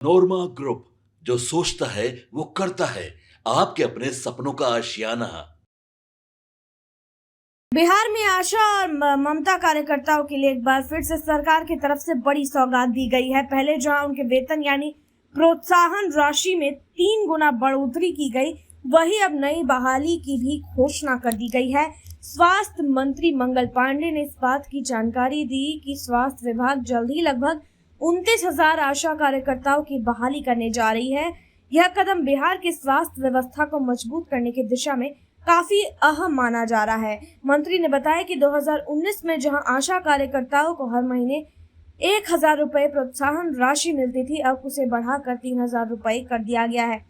नोरमा group, जो सोचता है वो करता है। आपके अपने सपनों का आशियाना। बिहार में आशा और ममता कार्यकर्ताओं के लिए एक बार फिर से सरकार की तरफ से बड़ी सौगात दी गई है। पहले जहां उनके वेतन यानी प्रोत्साहन राशि में 3 गुना बढ़ोतरी की गई, वहीं अब नई बहाली की भी घोषणा कर दी गई है। स्वास्थ्य मंत्री मंगल पांडे ने इस बात की जानकारी दी कि स्वास्थ्य विभाग जल्द ही लगभग 29,000 आशा कार्यकर्ताओं की बहाली करने जा रही है। यह कदम बिहार की स्वास्थ्य व्यवस्था को मजबूत करने की दिशा में काफी अहम माना जा रहा है। मंत्री ने बताया कि 2019 में जहां आशा कार्यकर्ताओं को हर महीने 1,000 रुपए प्रोत्साहन राशि मिलती थी, अब उसे बढ़ाकर 3,000 रुपए कर दिया गया है।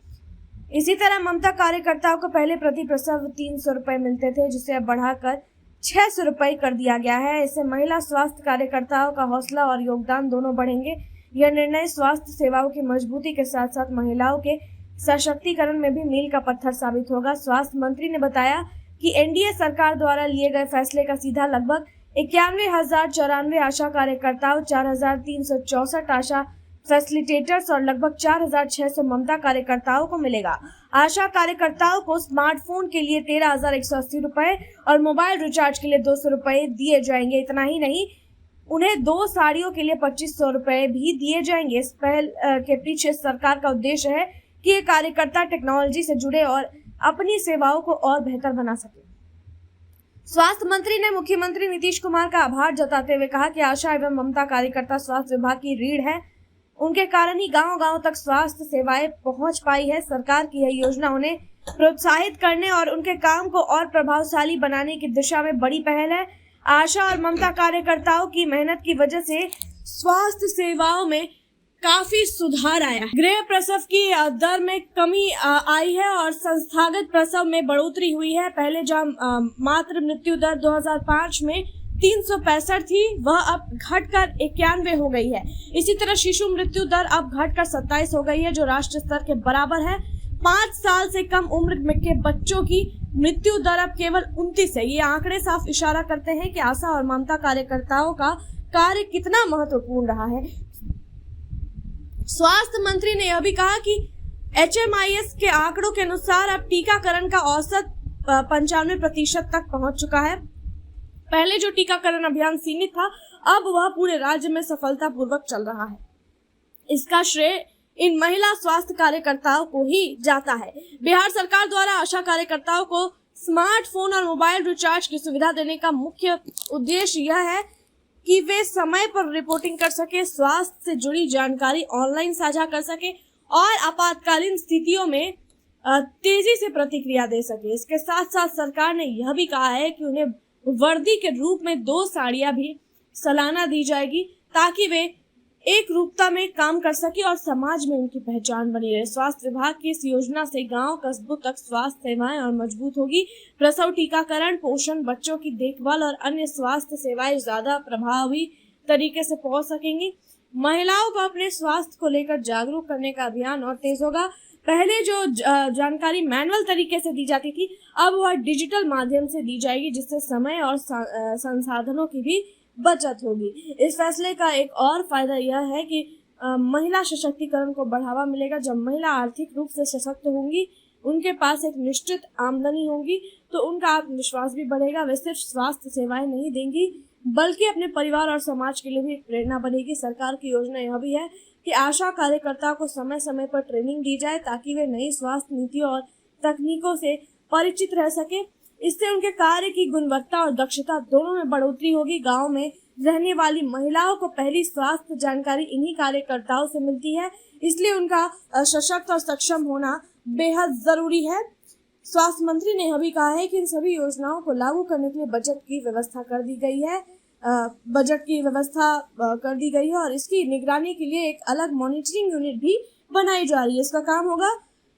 इसी तरह ममता कार्यकर्ताओं को पहले प्रति प्रसव 300 रुपए मिलते थे, जिसे अब बढ़ाकर 600 रुपए कर दिया गया है। इससे महिला स्वास्थ्य कार्यकर्ताओं का हौसला और योगदान दोनों बढ़ेंगे। यह निर्णय स्वास्थ्य सेवाओं की मजबूती के साथ साथ महिलाओं के सशक्तिकरण में भी मील का पत्थर साबित होगा। स्वास्थ्य मंत्री ने बताया कि एनडीए सरकार द्वारा लिए गए फैसले का सीधा लगभग 91,094 आशा कार्यकर्ताओं, 4,364 आशा फैसिलिटेटर्स और लगभग 4,600 ममता कार्यकर्ताओं को मिलेगा। आशा कार्यकर्ताओं को स्मार्टफोन के लिए 13,180 रुपए और मोबाइल रिचार्ज के लिए 200 रुपए दिए जाएंगे। इतना ही नहीं, उन्हें 2 साड़ियों के लिए 2,500 रुपए भी दिए जाएंगे। इस पहल के पीछे सरकार का उद्देश्य है कि ये कार्यकर्ता टेक्नोलॉजी से जुड़े और अपनी सेवाओं को और बेहतर बना सके। स्वास्थ्य मंत्री ने मुख्यमंत्री नीतीश कुमार का आभार जताते हुए कहा कि आशा एवं ममता कार्यकर्ता स्वास्थ्य विभाग की रीढ़ है। उनके कारण ही गांव-गांव तक स्वास्थ्य सेवाएं पहुंच पाई है। सरकार की यह योजना उन्हें प्रोत्साहित करने और उनके काम को और प्रभावशाली बनाने की दिशा में बड़ी पहल है। आशा और ममता कार्यकर्ताओं की मेहनत की वजह से स्वास्थ्य सेवाओं में काफी सुधार आया है। गृह प्रसव की दर में कमी आई है और संस्थागत प्रसव में बढ़ोतरी हुई है। पहले जहां मातृ मृत्यु दर 2005 में 365 थी, वह अब घटकर 91 हो गई है। इसी तरह शिशु मृत्यु दर अब घटकर 27 हो गई है, जो राष्ट्रीय स्तर के बराबर है। 5 साल से कम उम्र के बच्चों की मृत्यु दर अब केवल 29 है। ये आंकड़े साफ इशारा करते हैं कि आशा और ममता कार्यकर्ताओं का कार्य कितना महत्वपूर्ण रहा है। स्वास्थ्य मंत्री ने यह भी कहा कि HMIS के आंकड़ों के अनुसार अब टीकाकरण का औसत 95% तक पहुंच चुका है। पहले जो टीकाकरण अभियान सीमित था, अब वह पूरे राज्य में सफलतापूर्वक चल रहा है। इसका श्रेय इन महिला स्वास्थ्य कार्यकर्ताओं को ही जाता है। बिहार सरकार द्वारा आशा कार्यकर्ताओं को स्मार्टफोन और मोबाइल रिचार्ज की सुविधा देने का मुख्य उद्देश्य यह है कि वे समय पर रिपोर्टिंग कर सके, स्वास्थ्य से जुड़ी जानकारी ऑनलाइन साझा कर सके और आपातकालीन स्थितियों में तेजी से प्रतिक्रिया दे सके। इसके साथ साथ सरकार ने यह भी कहा है कि उन्हें वर्दी के रूप में 2 साड़ियां भी सालाना दी जाएगी, ताकि वे एक रूपता में काम कर सके और समाज में उनकी पहचान बनी रहे। स्वास्थ्य विभाग की इस योजना से गांव कस्बों तक स्वास्थ्य सेवाएं और मजबूत होगी। प्रसव टीकाकरण, पोषण, बच्चों की देखभाल और अन्य स्वास्थ्य सेवाएं ज्यादा प्रभावी तरीके से पहुंच सकेंगी। महिलाओं को अपने स्वास्थ्य को लेकर जागरूक करने का अभियान और तेज होगा। पहले जो जानकारी मैनुअल तरीके से दी जाती थी, अब वह डिजिटल माध्यम से दी जाएगी, जिससे समय और संसाधनों की भी बचत होगी। इस फैसले का एक और फायदा यह है कि महिला सशक्तिकरण को बढ़ावा मिलेगा। जब महिला आर्थिक रूप से सशक्त होंगी, उनके पास एक निश्चित आमदनी होगी, तो उनका आत्मविश्वास भी बढ़ेगा। वे सिर्फ स्वास्थ्य सेवाएं नहीं देंगी, बल्कि अपने परिवार और समाज के लिए भी प्रेरणा बनेगी। सरकार की योजना यह भी है कि आशा कार्यकर्ताओं को समय समय पर ट्रेनिंग दी जाए, ताकि वे नई स्वास्थ्य नीतियों और तकनीकों से परिचित रह सके। इससे उनके कार्य की गुणवत्ता और दक्षता दोनों में बढ़ोतरी होगी। गांव में रहने वाली महिलाओं को पहली स्वास्थ्य जानकारी इन्हीं कार्यकर्ताओं से मिलती है, इसलिए उनका सशक्त और सक्षम होना बेहद जरूरी है। स्वास्थ्य मंत्री ने यह भी कहा है कि इन सभी योजनाओं को लागू करने के लिए बजट की व्यवस्था कर दी गई है और इसकी निगरानी के लिए एक अलग मॉनिटरिंग यूनिट भी बनाई जा रही है। इसका काम होगा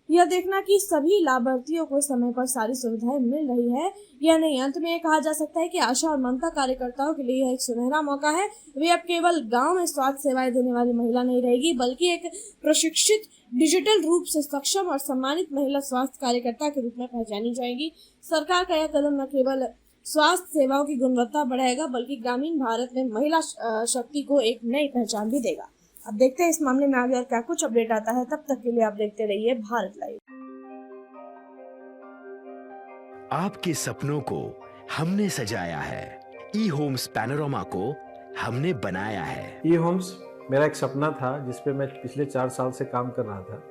यह देखना कि सभी लाभार्थियों को समय पर सारी सुविधाएं मिल रही है या नहीं। अंत में यह कहा जा सकता है कि आशा और ममता कार्यकर्ताओं के लिए यह एक सुनहरा मौका है। वे अब केवल गांव में स्वास्थ्य सेवाएं देने वाली महिला नहीं रहेगी, बल्कि एक प्रशिक्षित, डिजिटल रूप से सक्षम और सम्मानित महिला स्वास्थ्य कार्यकर्ता के रूप में पहचानी जाएगी। सरकार का यह कदम न केवल स्वास्थ्य सेवाओं की गुणवत्ता बढ़ाएगा, बल्कि ग्रामीण भारत में महिला शक्ति को एक नई पहचान भी देगा। अब देखते हैं इस मामले में आगे और क्या कुछ अपडेट आता है। तब तक के लिए आप देखते रहिए भारत लाइव। आपके सपनों को हमने सजाया है, ई होम्स पैनोरमा को हमने बनाया है। ई होम्स मेरा एक सपना था जिस पे मैं पिछले 4 साल से काम कर रहा था।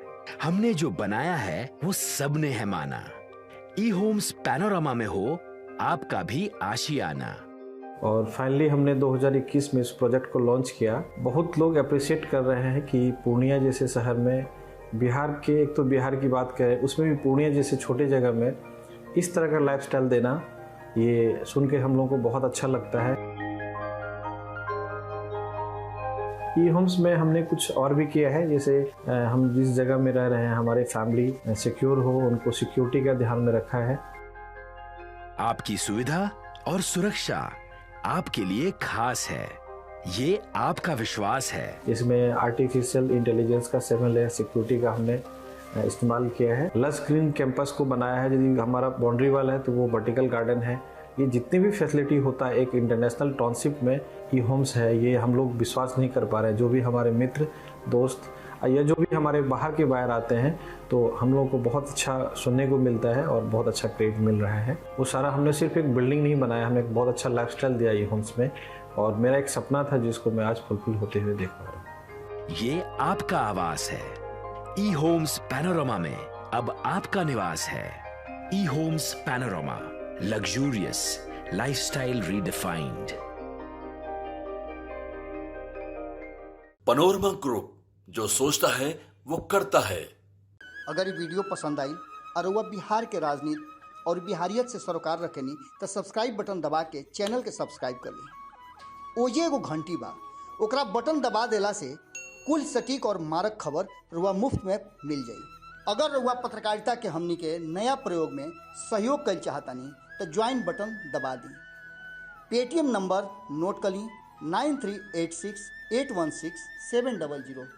हमने जो बनाया है वो सबने है माना। ई होम्स पैनोरमा में हो आपका भी आशियाना। और फाइनली हमने 2021 में इस प्रोजेक्ट को लॉन्च किया। बहुत लोग अप्रिशिएट कर रहे हैं कि पूर्णिया जैसे शहर में, बिहार के, एक तो बिहार की बात करें उसमें भी पूर्णिया जैसे छोटे जगह में इस तरह का लाइफस्टाइल देना, ये सुन के हम लोगों को बहुत अच्छा लगता है। ई होम्स में हमने कुछ और भी किया है, जैसे हम जिस जगह में रह रहे हैं हमारे फैमिली सिक्योर हो, उनको सिक्योरिटी का ध्यान में रखा है। आपकी सुविधा और सुरक्षा आपके लिए खास है, ये आपका विश्वास है। इसमें आर्टिफिशियल इंटेलिजेंस का 7 लेयर सिक्योरिटी का हमने इस्तेमाल किया है। लस ग्रीन कैंपस को बनाया है। यदि हमारा बाउंड्री वाल है तो वो वर्टिकल गार्डन है। ये जितनी भी फैसिलिटी होता है एक इंटरनेशनल टाउनशिप में, ई होम्स है, ये हम लोग विश्वास नहीं कर पा रहे हैं। जो भी हमारे मित्र दोस्त या जो भी हमारे बाहर के बाहर आते हैं तो हम लोगों को बहुत अच्छा सुनने को मिलता है और बहुत अच्छा क्रेडिट मिल रहा है। वो सारा हमने सिर्फ एक बिल्डिंग नहीं बनाया, हमें एक बहुत अच्छा लाइफस्टाइल दिया ई होम्स में, और मेरा एक सपना था जिसको मैं आज फुलफिल होते हुए देख पा रहा हूँ। ये आपका आवास है। ई होम्स पैनोरमा में अब आपका निवास है। E Homes Panorama, luxurious lifestyle redefined. Panorama Group, जो सोचता है वो करता है। अगर ये वीडियो पसंद आई और वह बिहार के राजनीति और बिहारियत से सरोकार रखेनी तो सब्सक्राइब बटन दबा के चैनल के सब्सक्राइब कर ली। ओजे एगो घंटी बा, ओकरा बटन दबा देला से कुल सटीक और मारक खबर रुआ मुफ्त में मिल जाई। अगर रुआ पत्रकारिता के हमनी के नया प्रयोग में सहयोग कर चाहतानी तो ज्वाइन बटन दबा दी। पेटीएम नंबर नोट कर ली 9386 816 700।